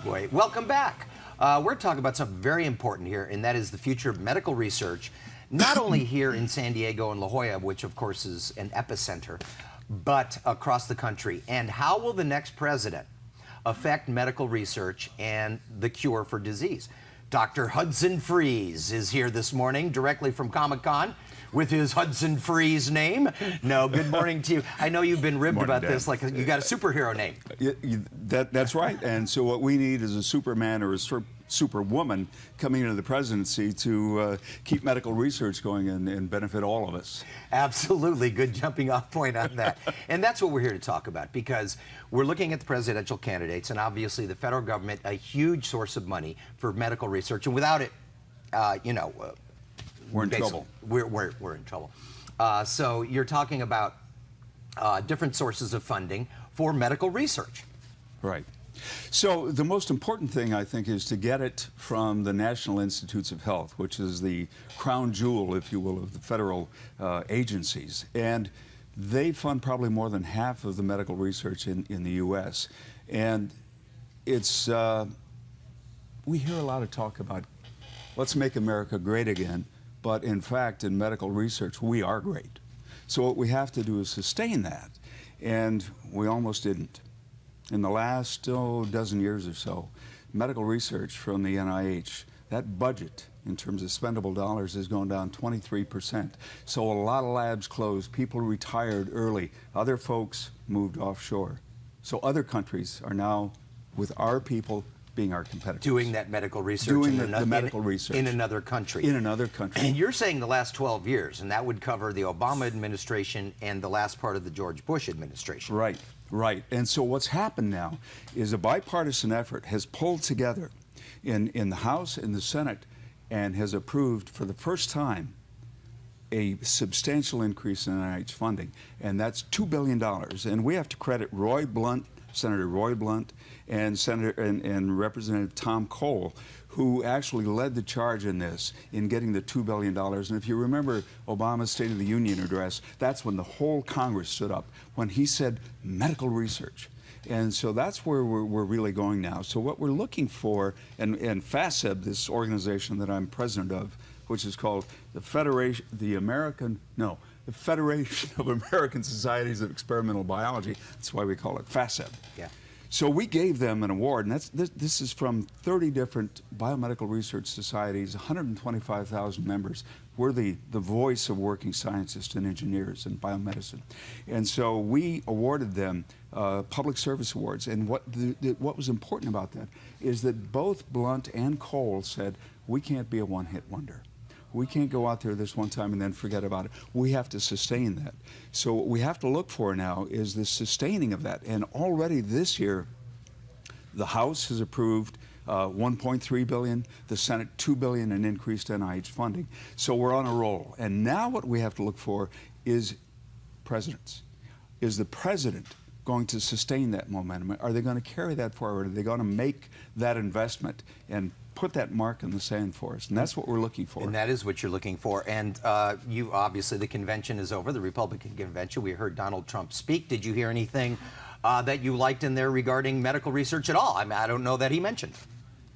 Boy, welcome back. We're talking about something very important here, and that is the future of medical research, not only here in San Diego and La Jolla, which of course is an epicenter, but across the country. And how will the next president affect medical research and the cure for disease? Dr. Hudson Freeze is here this morning, directly from Comic-Con, with his Hudson Freeze name. No, good morning to you. I know you've been ribbed about this, like you got a superhero name. That's right. And so what we need is a Superman or a Superwoman coming into the presidency to keep medical research going and benefit all of us. Absolutely. Good jumping off point on that. And that's what we're here to talk about, because we're looking at the presidential candidates, and obviously the federal government, a huge source of money for medical research. And without it, we're in trouble. We're in trouble. So you're talking about different sources of funding for medical research. Right. So the most important thing, I think, is to get it from the National Institutes of Health, which is the crown jewel, if you will, of the federal agencies. And they fund probably more than half of the medical research in the U.S. And it's, we hear a lot of talk about, let's make America great again. But in fact, in medical research, we are great. So what we have to do is sustain that. And we almost didn't. In the last dozen years or so, medical research from the NIH, that budget in terms of spendable dollars has gone down 23%. So a lot of labs closed, people retired early, other folks moved offshore. So other countries are now, with our people, being our competitors. Doing that medical research. Doing the medical research. In another country. In another country. And you're saying the last 12 years, and that would cover the Obama administration and the last part of the George Bush administration. Right, right. And so what's happened now is a bipartisan effort has pulled together in the House and the Senate and has approved for the first time a substantial increase in NIH funding, and that's $2 billion. And we have to credit Senator Roy Blunt, and Representative Tom Cole, who actually led the charge in this, in getting the $2 billion. And if you remember Obama's State of the Union address, that's when the whole Congress stood up, when he said medical research. And so that's where we're really going now. So what we're looking for, and FASEB, this organization that I'm president of, which is called the Federation of American Societies of Experimental Biology. That's why we call it FASEB. Yeah. So we gave them an award, and this is from 30 different biomedical research societies, 125,000 members. We're the voice of working scientists and engineers in biomedicine. And so we awarded them public service awards. And what was important about that is that both Blunt and Cole said, we can't be a one-hit wonder. We can't go out there this one time and then forget about it. We have to sustain that. So what we have to look for now is the sustaining of that. And already this year, the House has approved $1.3 billion, the Senate $2 billion in increased NIH funding. So we're on a roll. And now what we have to look for is presidents. Is the president going to sustain that momentum? Are they going to carry that forward? Are they going to make that investment and put that mark in the sand for us? And that's what we're looking for. And that is what you're looking for. And you obviously, the convention is over, the Republican convention. We heard Donald Trump speak. Did you hear anything that you liked in there regarding medical research at all? I mean, I don't know that he mentioned.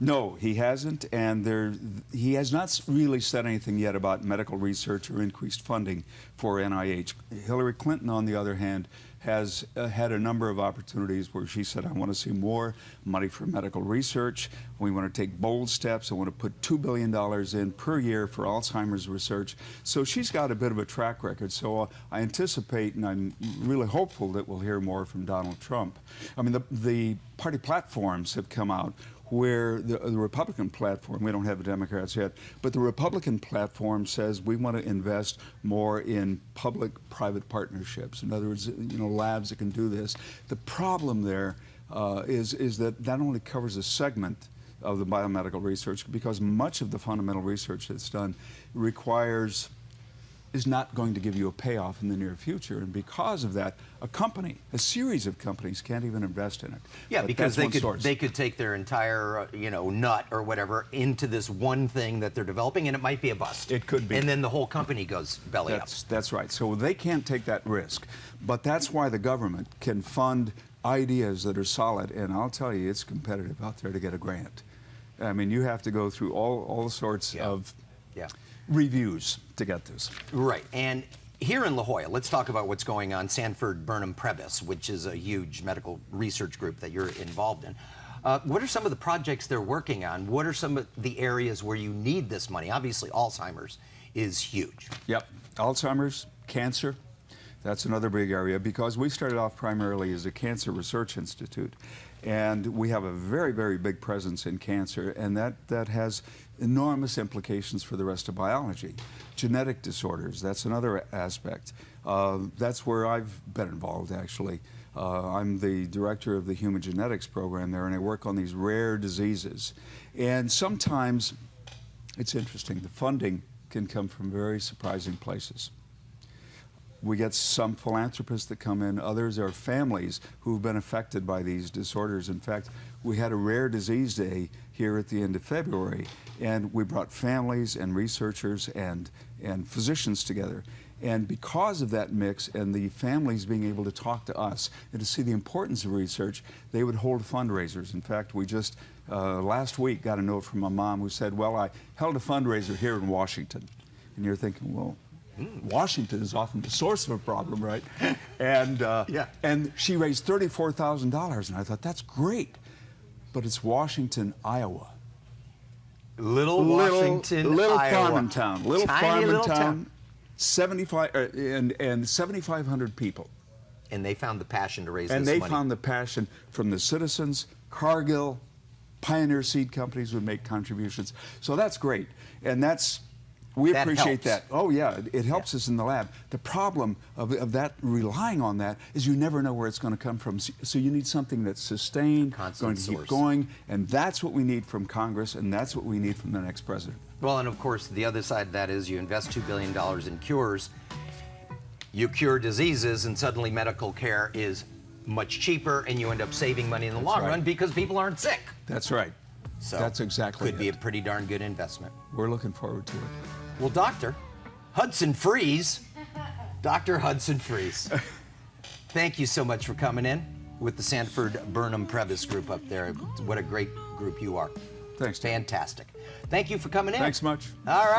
No, he hasn't, and he has not really said anything yet about medical research or increased funding for NIH. Hillary Clinton, on the other hand, has had a number of opportunities where she said, I want to see more money for medical research. We want to take bold steps. I want to put $2 billion in per year for Alzheimer's research. So she's got a bit of a track record. So I anticipate, and I'm really hopeful, that we'll hear more from Donald Trump. I mean, the party platforms have come out where the Republican platform, we don't have the Democrats yet, but the Republican platform says we want to invest more in public-private partnerships. In other words, labs that can do this. The problem there is that only covers a segment of the biomedical research, because much of the fundamental research that's done is not going to give you a payoff in the near future. And because of that, a series of companies can't even invest in it. Yeah, but because they could take their entire, nut or whatever into this one thing that they're developing, and it might be a bust. It could be. And then the whole company goes belly up. That's right. So they can't take that risk. But that's why the government can fund ideas that are solid, and I'll tell you, it's competitive out there to get a grant. I mean, you have to go through all sorts of reviews to get this. Right, and here in La Jolla, let's talk about what's going on. Sanford Burnham Prebys, which is a huge medical research group that you're involved in. What are some of the projects they're working on? What are some of the areas where you need this money? Obviously, Alzheimer's is huge. Yep, Alzheimer's, cancer. That's another big area, because we started off primarily as a cancer research institute, and we have a very, very big presence in cancer, and that has enormous implications for the rest of biology. Genetic disorders, that's another aspect. That's where I've been involved, actually. I'm the director of the human genetics program there, and I work on these rare diseases. And sometimes, it's interesting, the funding can come from very surprising places. We get some philanthropists that come in. Others are families who've been affected by these disorders. In fact, we had a rare disease day here at the end of February, and we brought families and researchers and physicians together. And because of that mix and the families being able to talk to us and to see the importance of research, they would hold fundraisers. In fact, we just last week got a note from a mom who said, well, I held a fundraiser here in Washington. And you're thinking, well, Washington is often the source of a problem, right? And, and she raised $34,000, and I thought, that's great. But it's Washington, Iowa. Little Washington, Iowa. Farming town. Little Tiny farming little town. 7,500 people. And they found the passion to raise this And money. they found the passion from the citizens. Cargill, Pioneer Seed Companies would make contributions. So that's great. And we appreciate that. Oh, yeah, it helps us in the lab. The problem of that, relying on that, is you never know where it's going to come from. So you need something that's sustained, going to keep going, and that's what we need from Congress, and that's what we need from the next president. Well, and of course, the other side of that is you invest $2 billion in cures, you cure diseases, and suddenly medical care is much cheaper, and you end up saving money in the long run because people aren't sick. That's right. So that's exactly could be a pretty darn good investment. We're looking forward to it. Well, Dr. Hudson Freeze, Dr. Hudson Freeze, thank you so much for coming in with the Sanford Burnham Prebys group up there. What a great group you are. Thanks. Fantastic. Thank you for coming in. Thanks much. All right.